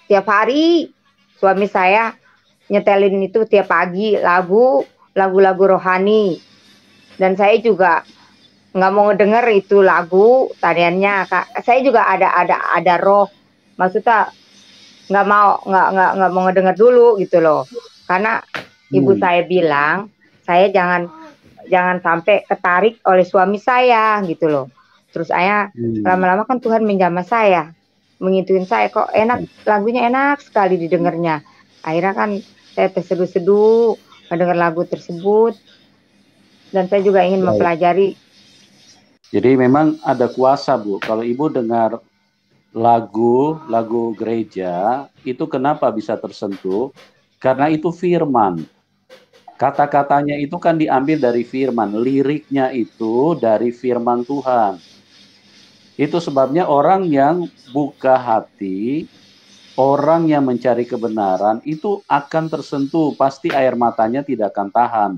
tiap hari suami saya nyetelin itu tiap pagi lagu-lagu rohani, dan saya juga nggak mau ngedenger itu lagu tariannya. Saya juga ada roh, maksudnya nggak mau ngedenger dulu gitu loh, karena ibu saya bilang saya jangan sampai ketarik oleh suami saya gitu loh. Terus saya lama-lama kan Tuhan menjamah saya, mengituin saya, kok enak lagunya, enak sekali didengarnya. Akhirnya kan saya terseduh-seduh mendengar lagu tersebut, dan saya juga ingin mempelajari Jadi memang ada kuasa, Bu. Kalau Ibu dengar lagu gereja, itu kenapa bisa tersentuh? Karena itu firman. Kata-katanya itu kan diambil dari firman, liriknya itu dari firman Tuhan. Itu sebabnya orang yang buka hati, orang yang mencari kebenaran, itu akan tersentuh, pasti air matanya tidak akan tahan.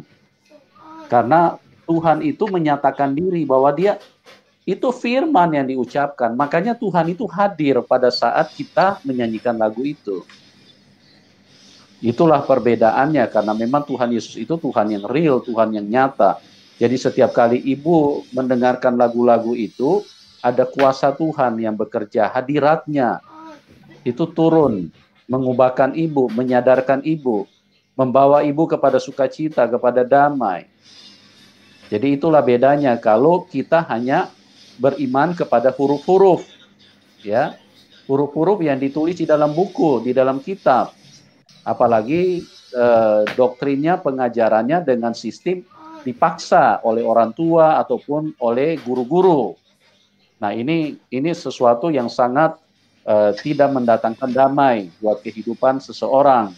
Karena Tuhan itu menyatakan diri bahwa dia itu firman yang diucapkan. Makanya Tuhan itu hadir pada saat kita menyanyikan lagu itu. Itulah perbedaannya, karena memang Tuhan Yesus itu Tuhan yang real, Tuhan yang nyata. Jadi setiap kali Ibu mendengarkan lagu-lagu itu, ada kuasa Tuhan yang bekerja, hadiratnya itu turun, mengubahkan Ibu, menyadarkan Ibu, membawa Ibu kepada sukacita, kepada damai. Jadi itulah bedanya kalau kita hanya beriman kepada huruf-huruf, ya, huruf-huruf yang ditulis di dalam buku, di dalam kitab, apalagi doktrinnya, pengajarannya dengan sistem dipaksa oleh orang tua ataupun oleh guru-guru. Nah ini sesuatu yang sangat tidak mendatangkan damai buat kehidupan seseorang.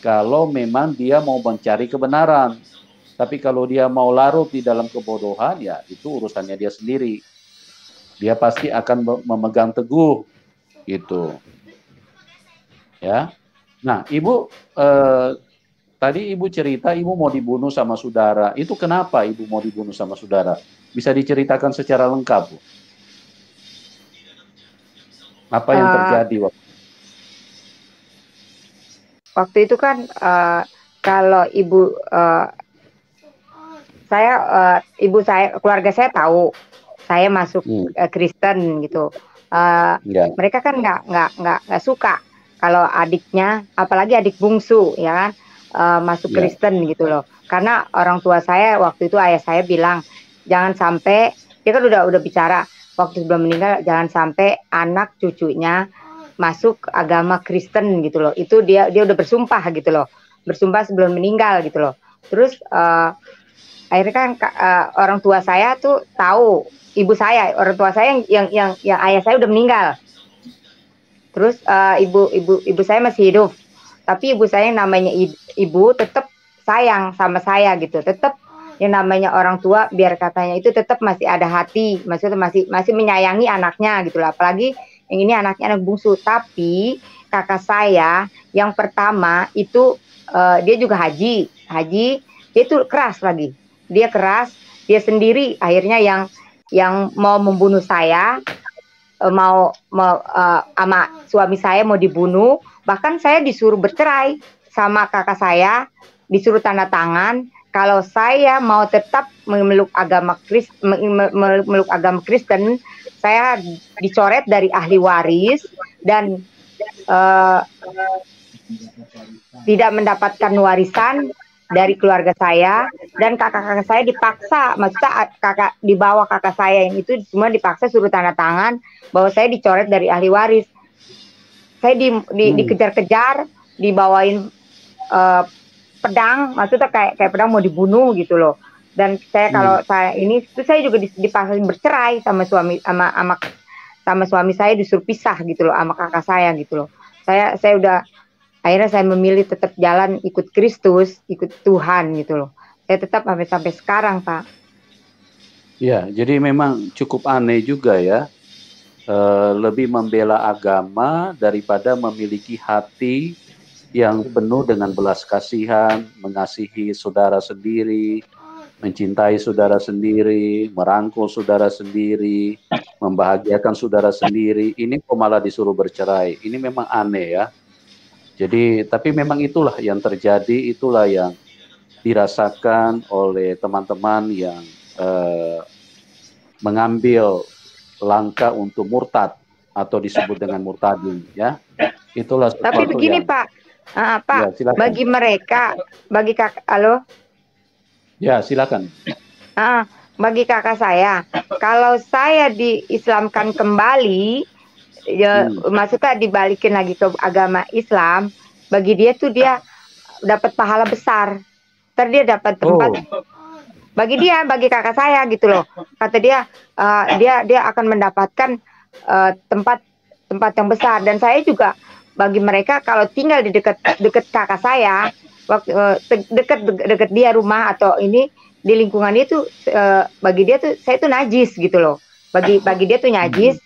Kalau memang dia mau mencari kebenaran, tapi kalau dia mau larut di dalam kebodohan, ya itu urusannya dia sendiri. Dia pasti akan memegang teguh gitu. Ya. Nah, Ibu tadi Ibu cerita Ibu mau dibunuh sama saudara. Itu kenapa Ibu mau dibunuh sama saudara? Bisa diceritakan secara lengkap, Bu? Apa yang terjadi waktu itu kan kalau ibu keluarga saya tahu saya masuk Kristen gitu. Mereka kan nggak suka kalau adiknya, apalagi adik bungsu ya kan, masuk Kristen gitu loh. Karena orang tua saya waktu itu, ayah saya bilang jangan sampai, dia kan udah bicara waktu sebelum meninggal, jangan sampai anak cucunya masuk agama Kristen gitu loh. Itu dia udah bersumpah gitu loh, bersumpah sebelum meninggal gitu loh. Terus akhirnya kan orang tua saya tuh tahu, orang tua saya yang ayah saya udah meninggal. Terus ibu saya masih hidup, tapi ibu saya yang namanya ibu tetap sayang sama saya gitu. Tetap yang namanya orang tua, biar katanya itu tetap masih ada hati, maksudnya masih menyayangi anaknya gitu loh. Apalagi yang ini anaknya, anak bungsu. Tapi kakak saya yang pertama itu dia juga haji, dia tuh keras lagi. Dia keras, dia sendiri akhirnya yang mau membunuh saya, sama suami saya mau dibunuh. Bahkan saya disuruh bercerai sama kakak saya, disuruh tanda tangan kalau saya mau tetap memeluk agama Kristen, saya dicoret dari ahli waris dan tidak mendapatkan warisan dari keluarga saya, dan kakak-kakak saya dipaksa, maksudnya di bawah kakak saya yang itu semua dipaksa suruh tanda tangan bahwa saya dicoret dari ahli waris. Saya dikejar-kejar, dibawain pedang, maksudnya kayak pedang mau dibunuh gitu loh. Dan saya kalau saya ini, itu saya juga dipaksa bercerai sama suami saya, disuruh pisah gitu loh sama kakak saya gitu loh. Saya udah, akhirnya saya memilih tetap jalan ikut Kristus, ikut Tuhan gitu loh. Saya tetap sampai sekarang, Pak. Ya, jadi memang cukup aneh juga ya. Lebih membela agama daripada memiliki hati yang penuh dengan belas kasihan, mengasihi saudara sendiri, mencintai saudara sendiri, merangkul saudara sendiri, membahagiakan saudara sendiri. Ini kok malah disuruh bercerai. Ini memang aneh ya. Jadi, tapi memang itulah yang terjadi, itulah yang dirasakan oleh teman-teman yang mengambil langkah untuk murtad atau disebut dengan murtadin, ya. Itulah sesuatu. Tapi begini yang... Pak, Pak, ya, bagi mereka, bagi kakak, halo? Ya, silakan. Bagi kakak saya, kalau saya diislamkan kembali, ya, maksudnya dibalikin lagi ke agama Islam, bagi dia tuh dia dapat pahala besar. Ntar dia dapat tempat bagi kakak saya gitu loh. Kata dia, dia akan mendapatkan tempat tempat yang besar. Dan saya juga bagi mereka kalau tinggal di dekat kakak saya, dekat dia rumah atau ini di lingkungan itu, bagi dia tuh saya tuh najis gitu loh. Bagi dia tuh najis,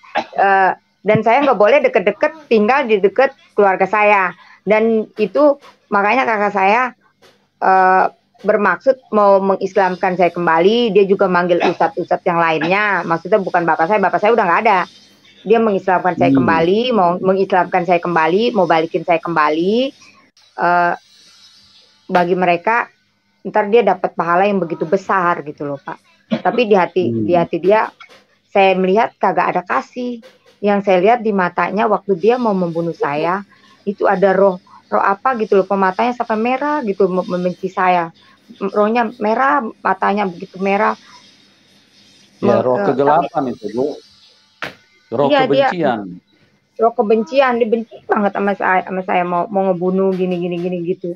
dan saya nggak boleh deket-deket tinggal di dekat keluarga saya. Dan itu makanya kakak saya bermaksud mau mengislamkan saya kembali. Dia juga manggil ustadz-ustadz yang lainnya. Maksudnya bukan bapak saya udah nggak ada. Dia mengislamkan saya kembali, mau mengislamkan saya kembali, mau balikin saya kembali. Bagi mereka, ntar dia dapat pahala yang begitu besar gitu loh Pak. Tapi di hati dia, saya melihat kagak ada kasih. Yang saya lihat di matanya waktu dia mau membunuh saya, itu ada roh apa gitu loh, pematanya sampai merah gitu, membenci saya. Rohnya merah, matanya begitu merah. Ya, roh kegelapan itu Bu. Roh kebencian. Roh kebencian, dibenci banget sama saya mau ngebunuh gini gitu.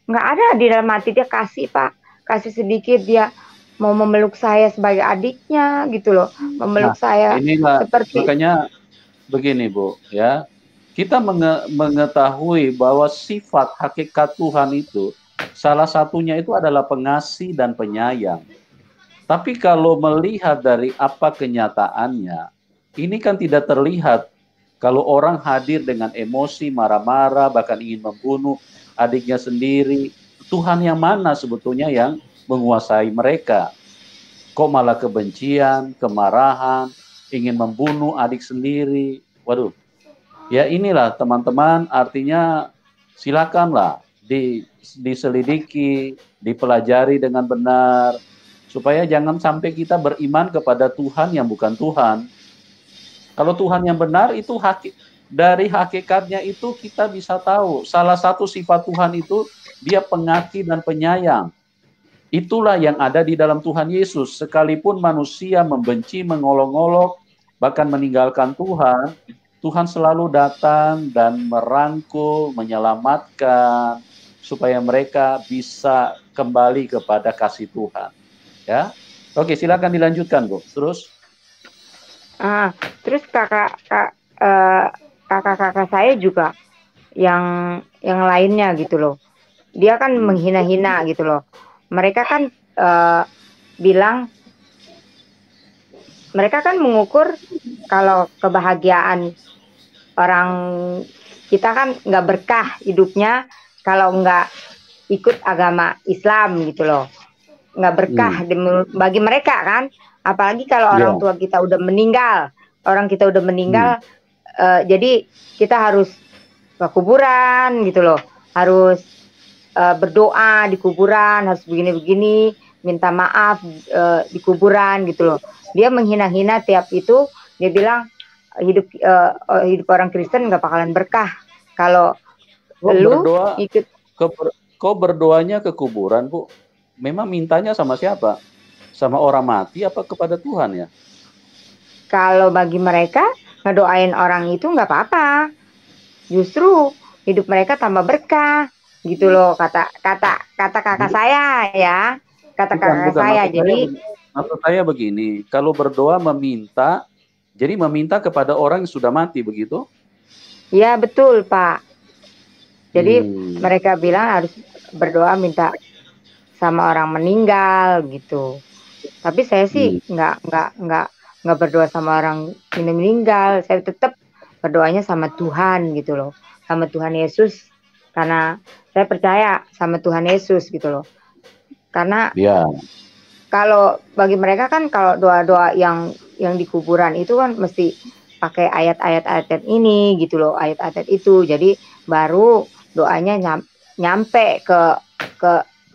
Nggak ada di dalam hati dia kasih Pak, kasih sedikit. Dia mau memeluk saya sebagai adiknya gitu loh, memeluk saya. Inilah makanya begini Bu ya, kita mengetahui bahwa sifat hakikat Tuhan itu salah satunya itu adalah pengasih dan penyayang. Tapi kalau melihat dari apa kenyataannya, ini kan tidak terlihat. Kalau orang hadir dengan emosi, marah-marah, bahkan ingin membunuh adiknya sendiri, Tuhan yang mana sebetulnya yang menguasai mereka? Kok malah kebencian, kemarahan, ingin membunuh adik sendiri? Waduh, ya inilah teman-teman, artinya silakanlah diselidiki, dipelajari dengan benar, supaya jangan sampai kita beriman kepada Tuhan yang bukan Tuhan. Kalau Tuhan yang benar itu dari hakikatnya itu kita bisa tahu. Salah satu sifat Tuhan itu dia pengasih dan penyayang. Itulah yang ada di dalam Tuhan Yesus. Sekalipun manusia membenci, mengolok-olok, bahkan meninggalkan Tuhan, Tuhan selalu datang dan merangkul, menyelamatkan, supaya mereka bisa kembali kepada kasih Tuhan. Ya, oke, silakan dilanjutkan Bu. Terus kakak saya juga yang lainnya gitu loh. Dia kan menghina-hina gitu loh. Mereka kan bilang, mereka kan mengukur kalau kebahagiaan orang kita kan nggak berkah hidupnya kalau nggak ikut agama Islam gitu loh. Nggak berkah bagi mereka kan. Apalagi kalau orang tua kita udah meninggal. Jadi kita harus ke kuburan gitu loh. Harus berdoa di kuburan, harus begini-begini, minta maaf di kuburan gitu loh. Dia menghina-hina tiap itu. Dia bilang hidup orang Kristen nggak bakalan berkah kalau lu ikut. Kok berdoanya ke kuburan Bu? Memang mintanya sama siapa? Sama orang mati apa kepada Tuhan ya? Kalau bagi mereka ngedoain orang itu nggak apa-apa. Justru hidup mereka tambah berkah. Gitu loh kata kakak saya ya, kakak saya. Jadi maksud saya begini, kalau berdoa meminta, jadi meminta kepada orang yang sudah mati begitu? Ya betul Pak. Jadi mereka bilang harus berdoa minta sama orang meninggal gitu. Tapi saya sih nggak berdoa sama orang meninggal. Saya tetap berdoanya sama Tuhan gitu loh, sama Tuhan Yesus. Karena saya percaya sama Tuhan Yesus gitu loh. Karena kalau bagi mereka kan kalau doa-doa yang di kuburan itu kan mesti pakai ayat-ayat ini gitu loh, ayat-ayat itu. Jadi baru doanya nyampe ke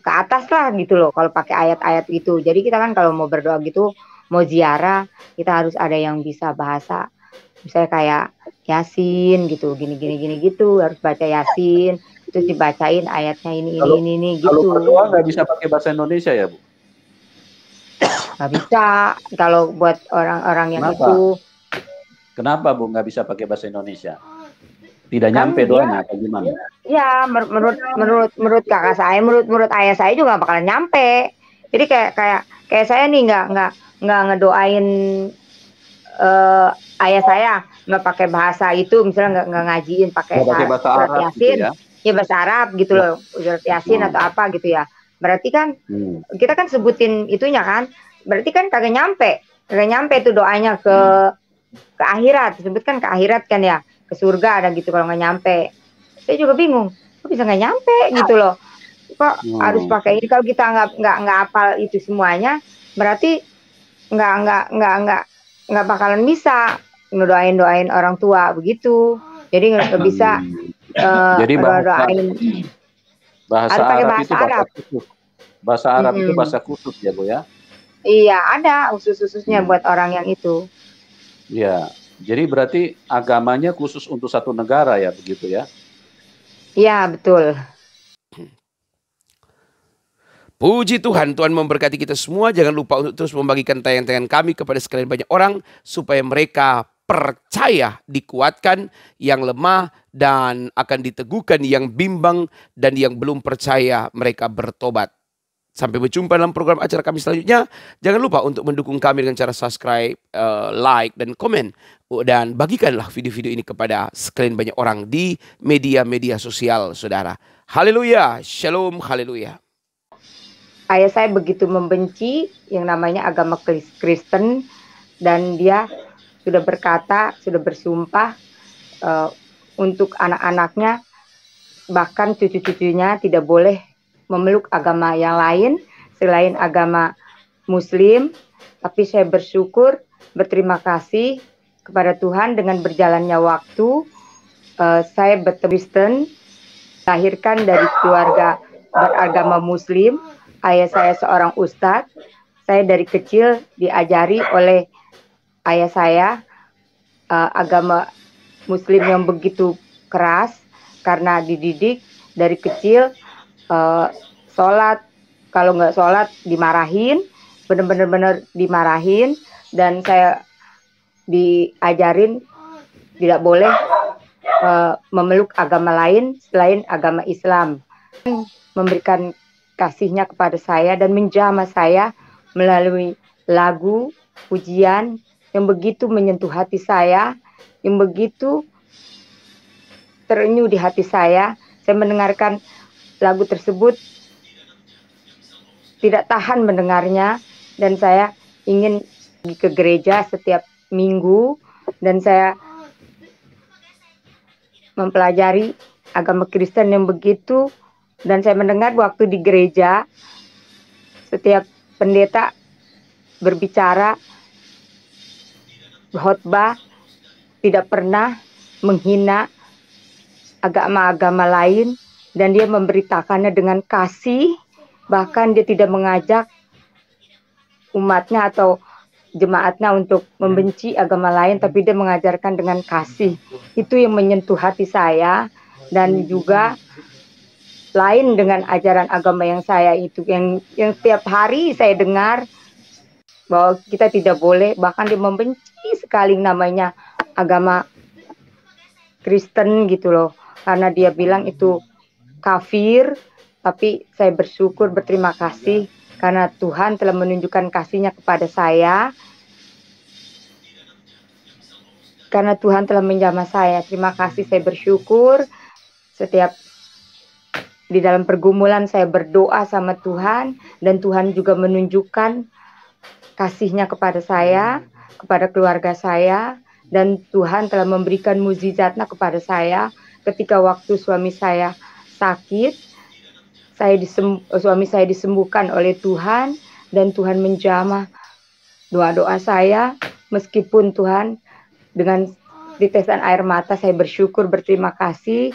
atas lah gitu loh kalau pakai ayat-ayat itu. Jadi kita kan kalau mau berdoa gitu, mau ziarah, kita harus ada yang bisa bahasa. Misalnya kayak Yasin gitu, gini gitu, harus baca Yasin, terus dibacain ayatnya ini gitu. Kalau berdoa nggak bisa pakai bahasa Indonesia ya Bu? Nggak bisa kalau buat orang-orang yang itu. Kenapa Bu nggak bisa pakai bahasa Indonesia? Tidak nyampe doanya atau gimana? Ya menurut kakak saya, menurut ayah saya juga nggak bakalan nyampe. Jadi kayak saya nih nggak ngedoain ayah saya nggak pakai bahasa itu, misalnya nggak ngajiin pakai Nggak pakai bahasa surat Arab gitu Yasin, ya? ya bahasa Arab gitu Ya. loh, surat Yasin atau apa gitu ya. Berarti kan kita kan sebutin itunya kan, berarti kan kagak nyampe tuh doanya ke akhirat, disebutkan ke akhirat kan ya, ke surga ada gitu kalau nggak nyampe. Saya juga bingung, kok bisa nggak nyampe gitu loh. Kok harus pakai ini, kalau kita nggak hafal itu semuanya, berarti nggak bakalan bisa ngedoain orang tua begitu. Jadi nggak bisa Jadi doain bahasa harus pakai Arab bahasa itu bahasa Arab. khusus. Bahasa Arab itu bahasa khusus ya, Bu ya? Iya, ada khusus-khususnya buat orang yang itu. Iya. Jadi berarti agamanya khusus untuk satu negara ya, begitu ya? Iya, betul. Puji Tuhan, Tuhan memberkati kita semua. Jangan lupa untuk terus membagikan tayangan-tayangan kami kepada sekalian banyak orang, supaya mereka percaya, dikuatkan yang lemah, dan akan diteguhkan yang bimbang, dan yang belum percaya mereka bertobat. Sampai berjumpa dalam program acara kami selanjutnya. Jangan lupa untuk mendukung kami dengan cara subscribe, like, dan komen. Dan bagikanlah video-video ini kepada sekalian banyak orang di media-media sosial, saudara. Haleluya, shalom, haleluya. Ayah saya begitu membenci yang namanya agama Kristen, dan dia sudah berkata, sudah bersumpah untuk anak-anaknya, bahkan cucu-cucunya tidak boleh memeluk agama yang lain selain agama Muslim. Tapi saya bersyukur, berterima kasih kepada Tuhan, dengan berjalannya waktu saya Kristen, lahirkan dari keluarga beragama Muslim. Ayah saya seorang ustadz. Saya dari kecil diajari oleh ayah saya agama Muslim yang begitu keras, karena dididik dari kecil sholat, kalau nggak sholat dimarahin, bener-bener dimarahin, dan saya diajarin tidak boleh memeluk agama lain selain agama Islam. Memberikan kasihnya kepada saya dan menjamah saya melalui lagu pujian yang begitu menyentuh hati saya, yang begitu terenyuh di hati saya. Saya mendengarkan lagu tersebut tidak tahan mendengarnya, dan saya ingin pergi ke gereja setiap minggu, dan saya mempelajari agama Kristen yang begitu. Dan saya mendengar waktu di gereja setiap pendeta berbicara, khotbah, tidak pernah menghina agama-agama lain, dan dia memberitakannya dengan kasih. Bahkan dia tidak mengajak umatnya atau jemaatnya untuk membenci agama lain, tapi dia mengajarkan dengan kasih. Itu yang menyentuh hati saya, dan juga lain dengan ajaran agama yang saya itu, yang setiap hari saya dengar bahwa kita tidak boleh, bahkan dia membenci sekali namanya agama Kristen gitu loh, karena dia bilang itu kafir. Tapi saya bersyukur, berterima kasih, karena Tuhan telah menunjukkan kasih-Nya kepada saya, karena Tuhan telah menjamah saya. Terima kasih, saya bersyukur. Setiap di dalam pergumulan saya berdoa sama Tuhan, dan Tuhan juga menunjukkan kasih-Nya kepada saya, kepada keluarga saya, dan Tuhan telah memberikan mukjizat-Nya kepada saya. Ketika waktu suami saya sakit, suami saya disembuhkan oleh Tuhan, dan Tuhan menjamah doa-doa saya. Meskipun Tuhan dengan ditetesan air mata, saya bersyukur, berterima kasih.